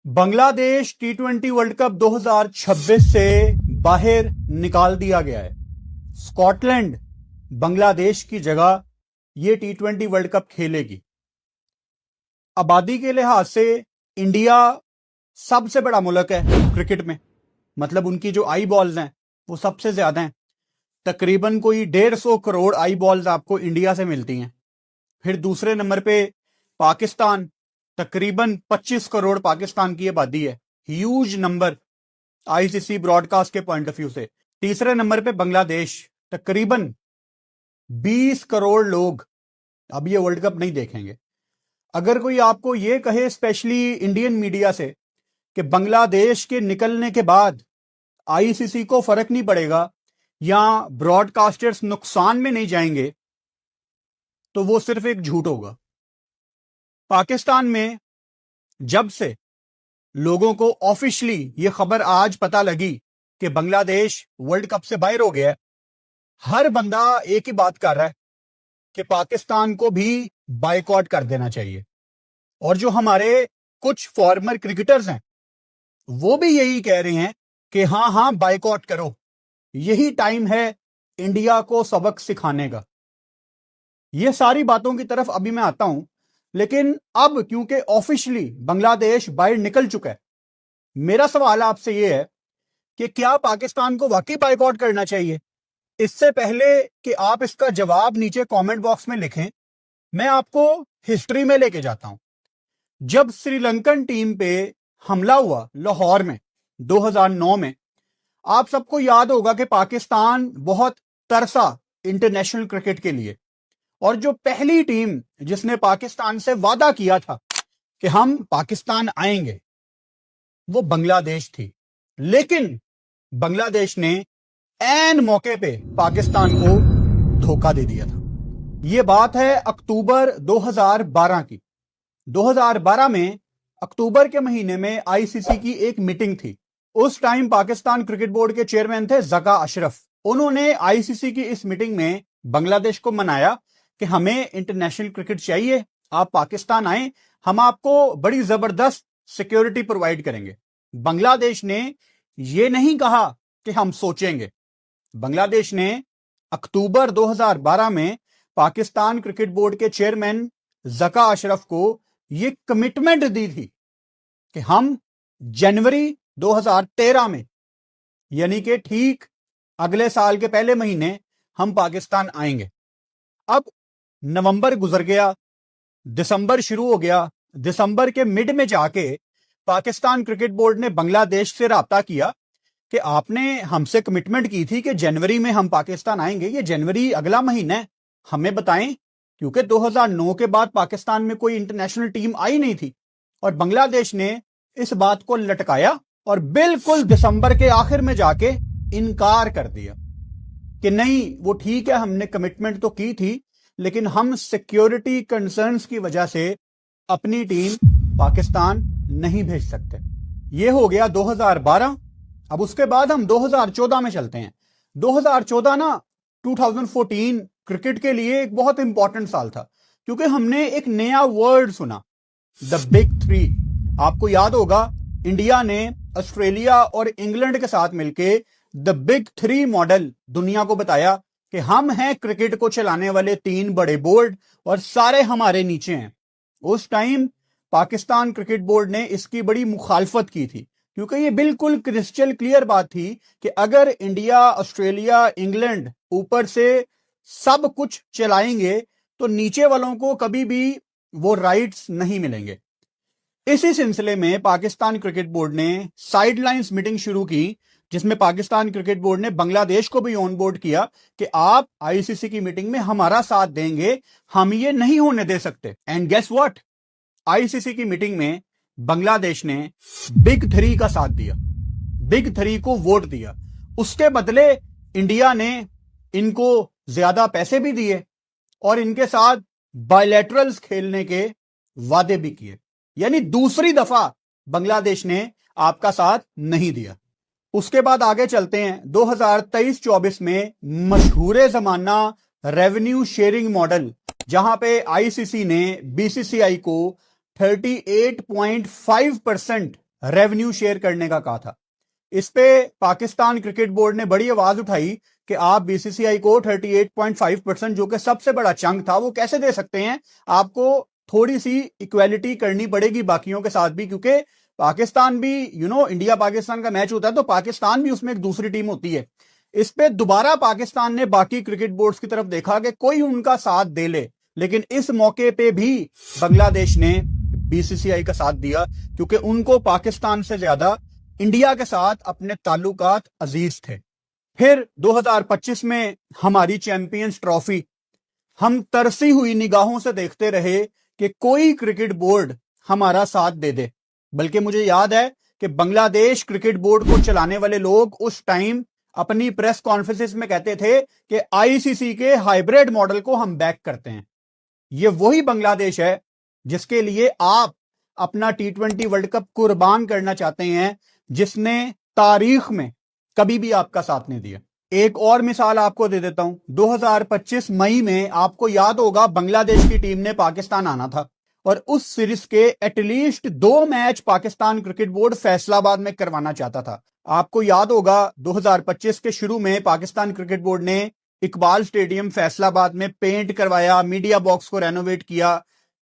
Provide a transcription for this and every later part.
बांग्लादेश टी20 world cup 2026 से बाहर निकाल दिया गया है। स्कॉटलैंड बांग्लादेश की जगह ये टी20 वर्ल्ड कप खेलेगी। आबादी के लिहाज से इंडिया सबसे बड़ा मुल्क है क्रिकेट में, मतलब उनकी जो आई बॉल्स हैं वो सबसे ज्यादा हैं। तकरीबन कोई 150 करोड़ आई बॉल्स आपको इंडिया से मिलती हैं। फिर दूसरे नंबर पे पाकिस्तान, तकरीबन 25 करोड़ पाकिस्तान की आबादी है, ह्यूज नंबर आईसीसी ब्रॉडकास्ट के पॉइंट ऑफ व्यू से। तीसरे नंबर पे बांग्लादेश, तकरीबन 20 करोड़ लोग अब ये वर्ल्ड कप नहीं देखेंगे। अगर कोई आपको ये कहे, स्पेशली इंडियन मीडिया से, कि बांग्लादेश के निकलने के बाद आईसीसी को फर्क नहीं पड़ेगा या ब्रॉडकास्टर्स नुकसान में नहीं जाएंगे, तो वो सिर्फ एक झूठ होगा। पाकिस्तान में जब से लोगों को ऑफिशियली ये खबर आज पता लगी कि बांग्लादेश वर्ल्ड कप से बाहर हो गया है, हर बंदा एक ही बात कर रहा है कि पाकिस्तान को भी बायकॉट कर देना चाहिए। और जो हमारे कुछ फॉर्मर क्रिकेटर्स हैं वो भी यही कह रहे हैं कि हाँ बायकॉट करो, यही टाइम है इंडिया को सबक सिखाने का। ये सारी बातों की तरफ अभी मैं आता हूं, लेकिन अब क्योंकि ऑफिशियली बांग्लादेश बाहर निकल चुका है, मेरा सवाल आपसे यह है कि क्या पाकिस्तान को वाकई बायकॉट करना चाहिए? इससे पहले कि आप इसका जवाब नीचे कमेंट बॉक्स में लिखें, मैं आपको हिस्ट्री में लेके जाता हूं। जब श्रीलंकन टीम पे हमला हुआ लाहौर में 2009 में, आप सबको याद होगा कि पाकिस्तान बहुत तरसा इंटरनेशनल क्रिकेट के लिए, और जो पहली टीम जिसने पाकिस्तान से वादा किया था कि हम पाकिस्तान आएंगे, वो बांग्लादेश थी। लेकिन बांग्लादेश ने ऐन मौके पे पाकिस्तान को धोखा दे दिया था। यह बात है अक्टूबर 2012 की। 2012 में अक्टूबर के महीने में आईसीसी की एक मीटिंग थी। उस टाइम पाकिस्तान क्रिकेट बोर्ड के चेयरमैन थे जका अशरफ। उन्होंने आईसीसी की इस मीटिंग में बांग्लादेश को मनाया कि हमें इंटरनेशनल क्रिकेट चाहिए, आप पाकिस्तान आए, हम आपको बड़ी जबरदस्त सिक्योरिटी प्रोवाइड करेंगे। बांग्लादेश ने यह नहीं कहा कि हम सोचेंगे। बांग्लादेश ने अक्टूबर 2012 में पाकिस्तान क्रिकेट बोर्ड के चेयरमैन जका अशरफ को यह कमिटमेंट दी थी कि हम जनवरी 2013 में, यानी कि ठीक अगले साल के पहले महीने, हम पाकिस्तान आएंगे। अब नवंबर गुजर गया, दिसंबर शुरू हो गया। दिसंबर के मिड में जाके पाकिस्तान क्रिकेट बोर्ड ने बांग्लादेश से राब्ता किया कि आपने हमसे कमिटमेंट की थी कि जनवरी में हम पाकिस्तान आएंगे, ये जनवरी अगला महीना है, हमें बताएं, क्योंकि 2009 के बाद पाकिस्तान में कोई इंटरनेशनल टीम आई नहीं थी। और बांग्लादेश ने इस बात को लटकाया और बिल्कुल दिसंबर के आखिर में जाके इनकार कर दिया कि नहीं, वो ठीक है, हमने कमिटमेंट तो की थी, लेकिन हम सिक्योरिटी कंसर्न्स की वजह से अपनी टीम पाकिस्तान नहीं भेज सकते। ये हो गया 2012। अब उसके बाद हम 2014 में चलते हैं। 2014 ना 2014 क्रिकेट के लिए एक बहुत इंपॉर्टेंट साल था, क्योंकि हमने एक नया वर्ड सुना, द बिग थ्री। आपको याद होगा, इंडिया ने ऑस्ट्रेलिया और इंग्लैंड के साथ मिलके द बिग थ्री मॉडल दुनिया को बताया कि हम हैं क्रिकेट को चलाने वाले 3 बड़े बोर्ड और सारे हमारे नीचे हैं। उस टाइम पाकिस्तान क्रिकेट बोर्ड ने इसकी बड़ी मुखालफत की थी, क्योंकि ये बिल्कुल क्रिस्टल क्लियर बात थी कि अगर इंडिया, ऑस्ट्रेलिया, इंग्लैंड ऊपर से सब कुछ चलाएंगे तो नीचे वालों को कभी भी वो राइट्स नहीं मिलेंगे। इसी सिलसिले में पाकिस्तान क्रिकेट बोर्ड ने साइडलाइंस मीटिंग शुरू की, जिसमें पाकिस्तान क्रिकेट बोर्ड ने बांग्लादेश को भी ऑन बोर्ड किया कि आप आईसीसी की मीटिंग में हमारा साथ देंगे, हम ये नहीं होने दे सकते। एंड गेस व्हाट, आईसीसी की मीटिंग में बांग्लादेश ने बिग थ्री का साथ दिया, बिग थ्री को वोट दिया। उसके बदले इंडिया ने इनको ज्यादा पैसे भी दिए और इनके साथ बायलैटरल्स खेलने के वादे भी किए। यानी दूसरी दफा बांग्लादेश ने आपका साथ नहीं दिया। उसके बाद आगे चलते हैं। 2023-24 में मशहूर जमाना रेवेन्यू शेयरिंग मॉडल, जहां पे आईसीसी ने बीसीसीआई को 38.5% रेवेन्यू शेयर करने का कहा था। इस पे पाकिस्तान क्रिकेट बोर्ड ने बड़ी आवाज उठाई कि आप बीसीसीआई को 38.5% जो कि सबसे बड़ा चंक था वो कैसे दे सकते हैं, आपको थोड़ी सी इक्वालिटी करनी पड़ेगी बाकियों के साथ भी, क्योंकि पाकिस्तान भी इंडिया पाकिस्तान का मैच होता है तो पाकिस्तान भी उसमें एक दूसरी टीम होती है। इस पे दोबारा पाकिस्तान ने बाकी क्रिकेट बोर्ड्स की तरफ देखा कि कोई उनका साथ दे ले, लेकिन इस मौके पे भी बांग्लादेश ने बीसीसीआई का साथ दिया, क्योंकि उनको पाकिस्तान से ज्यादा इंडिया के साथ अपने ताल्लुकात अजीज थे। फिर 2025 में हमारी चैंपियंस ट्रॉफी हम तरसी हुई निगाहों से देखते रहे कि कोई क्रिकेट बोर्ड हमारा साथ दे दे, बल्कि मुझे याद है कि बांग्लादेश क्रिकेट बोर्ड को चलाने वाले लोग उस टाइम अपनी प्रेस कॉन्फ्रेंस में कहते थे कि आईसीसी के हाइब्रिड मॉडल को हम बैक करते हैं। ये वही बांग्लादेश है जिसके लिए आप अपना T20 वर्ल्ड कप कुर्बान करना चाहते हैं, जिसने तारीख में कभी भी आपका साथ नहीं दिया। एक और मिसाल आपको दे देता हूं। 2025 मई में आपको याद होगा बांग्लादेश की टीम ने पाकिस्तान आना था और उस सीरीज के at least 2 match Pakistan cricket board Faisalabad में करवाना चाहता था। आपको याद होगा 2025 के शुरू में पाकिस्तान क्रिकेट बोर्ड ने इकबाल स्टेडियम फैसलाबाद में पेंट करवाया, मीडिया बॉक्स को रेनोवेट किया,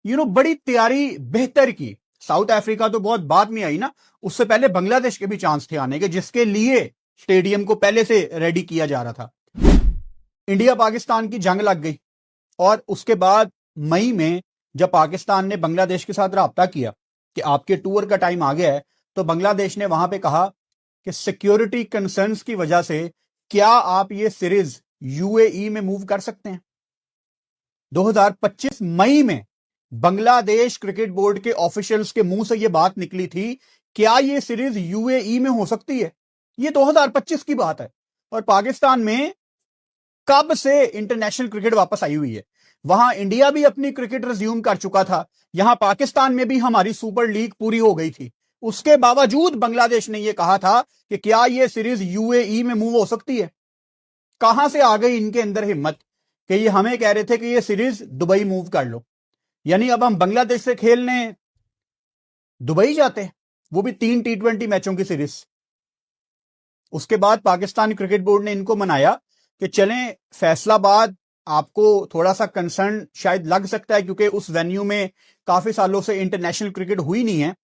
बड़ी तैयारी बेहतर की। साउथ अफ्रीका तो बहुत बाद में आई ना, उससे पहले बांग्लादेश के भी चांस थे आने के, जिसके लिए स्टेडियम को पहले से रेडी किया जा रहा था। इंडिया पाकिस्तान की जंग लग गई और उसके बाद मई में जब पाकिस्तान ने बांग्लादेश के साथ राब्ता किया कि आपके टूर का टाइम आ गया है, तो बांग्लादेश ने वहां पे कहा कि सिक्योरिटी कंसर्न्स की वजह से क्या आप ये सीरीज यूएई में मूव कर सकते हैं। 2025 मई में बांग्लादेश क्रिकेट बोर्ड के ऑफिशियल्स के मुंह से यह बात निकली थी, क्या यह सीरीज यूएई में हो सकती है। यह 2025 की बात है और पाकिस्तान में कब से इंटरनेशनल क्रिकेट वापस आई हुई है। वहां इंडिया भी अपनी क्रिकेट रिज्यूम कर चुका था, यहां पाकिस्तान में भी हमारी सुपर लीग पूरी हो गई थी। उसके बावजूद बांग्लादेश ने यह कहा था कि क्या यह सीरीज यूएई में मूव हो सकती है। कहां से आ गई इनके अंदर हिम्मत कि ये हमें कह रहे थे कि यह सीरीज दुबई मूव कर लो। यानी अब हम बांग्लादेश से खेलने दुबई जाते, वो भी 3 T20 मैचों की सीरीज। उसके बाद पाकिस्तान क्रिकेट बोर्ड ने इनको मनाया कि चलें फैसलाबाद, आपको थोड़ा सा कंसर्न शायद लग सकता है क्योंकि उस वेन्यू में काफी सालों से इंटरनेशनल क्रिकेट हुई नहीं है,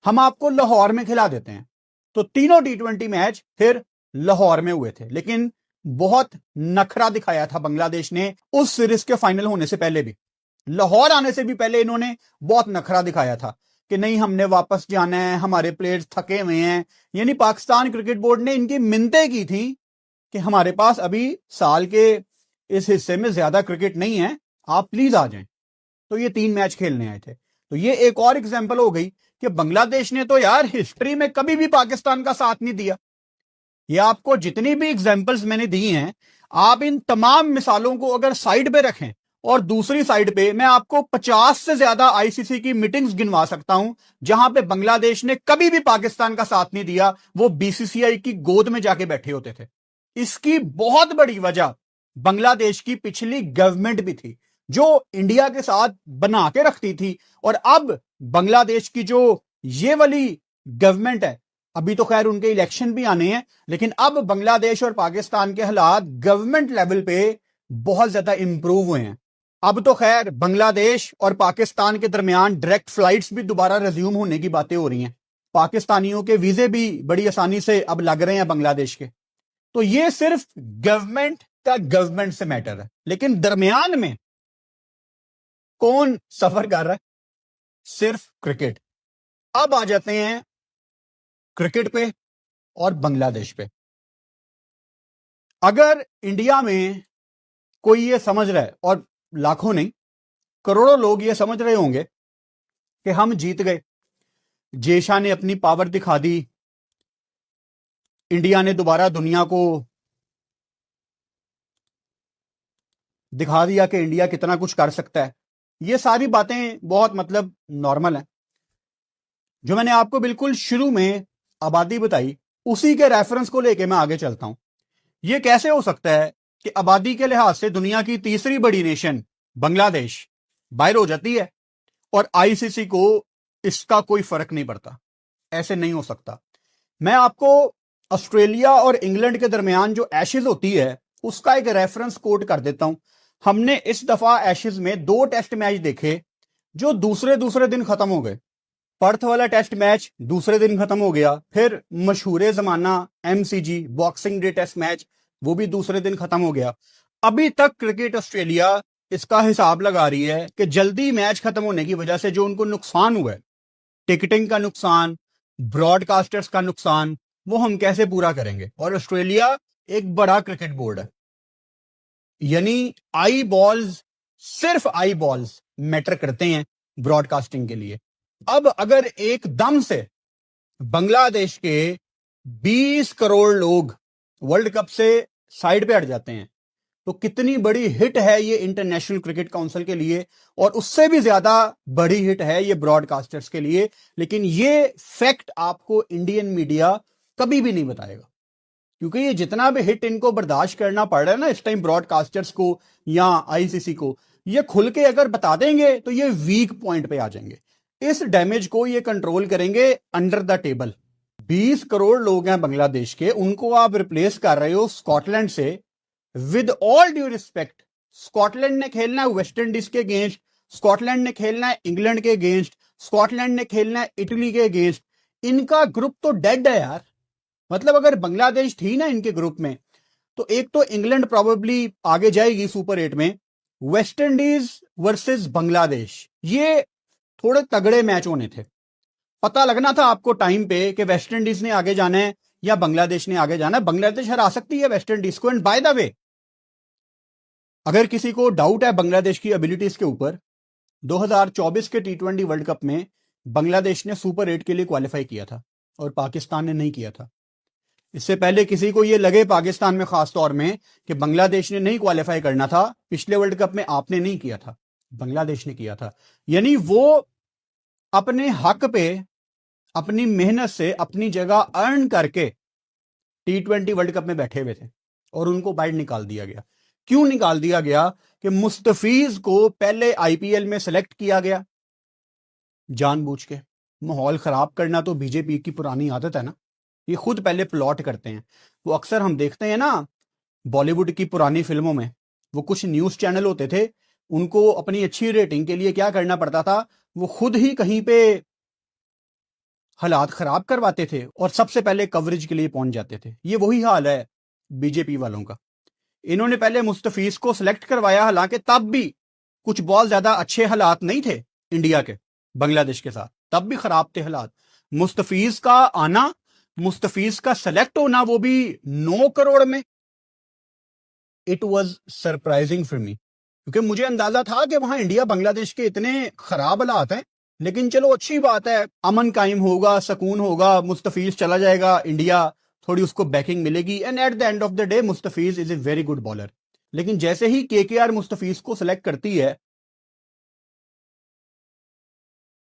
हम आपको लाहौर में खिला देते हैं। तो तीनों T20 मैच फिर लाहौर में हुए थे, लेकिन बहुत नखरा दिखाया था बांग्लादेश ने उस सीरीज के फाइनल होने से पहले भी। लाहौर आने से भी पहले इन्होंने बहुत नखरा दिखाया था कि नहीं हमने वापस जाना है, हमारे प्लेयर्स थके हुए हैं। यानी पाकिस्तान क्रिकेट बोर्ड ने इनकी मिन्नतें की थी कि हमारे पास अभी साल के इस हिस्से में ज्यादा क्रिकेट नहीं है, आप प्लीज आ जाएं। तो ये 3 मैच खेलने आए थे। तो ये एक और एग्जांपल हो गई कि बांग्लादेश ने तो यार हिस्ट्री में कभी भी पाकिस्तान का साथ नहीं दिया। ये आपको जितनी भी एग्जांपल्स मैंने दी हैं, आप इन तमाम मिसालों को अगर साइड पे रखें और दूसरी साइड पे मैं आपको 50 से ज्यादा आईसीसी की मीटिंग्स गिनवा सकता हूं जहां पे बांग्लादेश ने कभी भी पाकिस्तान का साथ नहीं दिया, वो बीसीसीआई की गोद में जाके बैठे होते थे। इसकी बहुत बड़ी वजह बांग्लादेश की पिछली गवर्नमेंट भी थी जो इंडिया के साथ बना के रखती थी। और अब बांग्लादेश की जो ये वाली गवर्नमेंट है, अभी तो खैर उनके इलेक्शन भी आने हैं, लेकिन अब बांग्लादेश और पाकिस्तान के हालात गवर्नमेंट लेवल पे बहुत ज्यादा इंप्रूव हुए हैं। अब तो खैर बांग्लादेश और पाकिस्तान के दरमियान डायरेक्ट फ्लाइट्स भी दोबारा रिज्यूम होने की बातें हो रही हैं। पाकिस्तानियों के वीजे भी बड़ी आसानी से अब लग रहे हैं बांग्लादेश के। तो ये सिर्फ गवर्नमेंट का गवर्नमेंट से मैटर है, लेकिन दरमियान में कौन सफर कर रहा है? सिर्फ क्रिकेट। अब आ जाते हैं क्रिकेट पे और बांग्लादेश पे। अगर इंडिया में कोई ये समझ रहा है, और लाखों नहीं करोड़ों लोग ये समझ रहे होंगे कि हम जीत गए, जेशा ने अपनी पावर दिखा दी, इंडिया ने दोबारा दुनिया को दिखा दिया कि इंडिया कितना कुछ कर सकता है, ये सारी बातें बहुत नॉर्मल है। जो मैंने आपको बिल्कुल शुरू में आबादी बताई, उसी के रेफरेंस को लेके मैं आगे चलता हूं। यह कैसे हो सकता है कि आबादी के लिहाज से दुनिया की तीसरी बड़ी नेशन बांग्लादेश बाहर हो जाती है और आईसीसी को इसका कोई फर्क नहीं पड़ता। ऐसे नहीं हो सकता। मैं आपको ऑस्ट्रेलिया और इंग्लैंड के दरमियान जो एशेज होती है उसका एक रेफरेंस कोट कर देता हूं। हमने इस दफा एशेज में 2 टेस्ट मैच देखे जो दूसरे दूसरे दिन खत्म हो गए। पर्थ वाला टेस्ट मैच दूसरे दिन खत्म हो गया, फिर मशहूर जमाना MCG boxing day test match वो भी दूसरे दिन खत्म हो गया। अभी तक क्रिकेट ऑस्ट्रेलिया इसका हिसाब लगा रही है कि जल्दी मैच खत्म होने की वजह से जो उनको नुकसान हुआ है, टिकटिंग का नुकसान, ब्रॉडकास्टर्स का नुकसान, वो हम कैसे पूरा करेंगे। और ऑस्ट्रेलिया एक बड़ा क्रिकेट बोर्ड है, यानी आई बॉल्स, सिर्फ आई बॉल्स मैटर करते हैं ब्रॉडकास्टिंग के लिए। अब अगर एकदम से बांग्लादेश के 20 करोड़ लोग वर्ल्ड कप से साइड पे हट जाते हैं तो कितनी बड़ी हिट है ये इंटरनेशनल क्रिकेट काउंसिल के लिए, और उससे भी ज्यादा बड़ी हिट है ये ब्रॉडकास्टर्स के लिए। लेकिन ये फैक्ट आपको इंडियन मीडिया कभी भी नहीं बताएगा, क्योंकि ये जितना भी हिट इनको बर्दाश्त करना पड़ रहा है ना इस टाइम ब्रॉडकास्टर्स को या आईसीसी को, ये खुल के अगर बता देंगे तो ये वीक पॉइंट पे आ जाएंगे। इस डैमेज को ये कंट्रोल करेंगे अंडर द टेबल। 20 करोड़ लोग हैं बांग्लादेश के, उनको आप रिप्लेस कर रहे हो स्कॉटलैंड से। With all due respect, Scotland ने खेलना है वेस्ट इंडीज के अगेंस्ट, स्कॉटलैंड ने खेलना है इंग्लैंड के अगेंस्ट, स्कॉटलैंड ने खेलना है इटली के अगेंस्ट। इनका ग्रुप तो डेड है यार। मतलब अगर बांग्लादेश थी ना इनके ग्रुप में तो एक तो इंग्लैंड प्रोबेबली आगे जाएगी सुपर 8 में, वेस्ट इंडीज वर्सेस बांग्लादेश, ये थोड़े तगड़े मैच होने थे। पता लगना था आपको टाइम पे कि वेस्ट इंडीज ने आगे जाना है या बांग्लादेश ने आगे जाना है। बांग्लादेश हरा सकती है वेस्ट इंडीज को। एंड बाय द वे, अगर किसी को डाउट है बांग्लादेश की एबिलिटीज के ऊपर, 2024 के T20 वर्ल्ड कप में बांग्लादेश ने सुपर 8 के लिए क्वालिफाई किया था और पाकिस्तान ने नहीं किया था। इससे पहले किसी को यह लगे पाकिस्तान में खास तौर में कि बांग्लादेश ने नहीं क्वालिफाई करना था, पिछले वर्ल्ड कप में आपने नहीं किया था, बांग्लादेश ने किया था। यानी वो अपने हक पे अपनी मेहनत से अपनी जगह अर्न करके T20 वर्ल्ड कप में बैठे हुए थे और उनको बाहर निकाल दिया गया। क्यों निकाल दिया गया? कि मुस्तफीज को पहले आईपीएल में सेलेक्ट किया गया जानबूझ के। माहौल खराब करना तो बीजेपी की पुरानी आदत है ना, ये खुद पहले प्लॉट करते हैं। वो अक्सर हम देखते हैं ना बॉलीवुड की पुरानी फिल्मों में, वो कुछ न्यूज चैनल होते थे, उनको अपनी अच्छी रेटिंग के लिए क्या करना पड़ता था, वो खुद ही कहीं पे हालात खराब करवाते थे और सबसे पहले कवरेज के लिए पहुंच जाते थे। ये वही हाल है बीजेपी वालों का। इन्होंने पहले मुस्तफीज को सिलेक्ट करवाया, हालांकि तब भी कुछ बहुत ज्यादा अच्छे हालात नहीं थे इंडिया के बांग्लादेश के साथ, तब भी खराब थे हालात। मुस्तफीज का आना, मुस्तफीज का सेलेक्ट होना, वो भी 9 करोड़ में, it was surprising for me, क्योंकि मुझे अंदाजा था कि वहां इंडिया बांग्लादेश के इतने खराब हालात हैं। लेकिन चलो अच्छी बात है, अमन कायम होगा, सुकून होगा, मुस्तफीज चला जाएगा, इंडिया थोड़ी उसको बैकिंग मिलेगी। And at the end of the day Mustafiz is a very good bowler. लेकिन जैसे ही केकेआर मुस्तफीज को सिलेक्ट करती है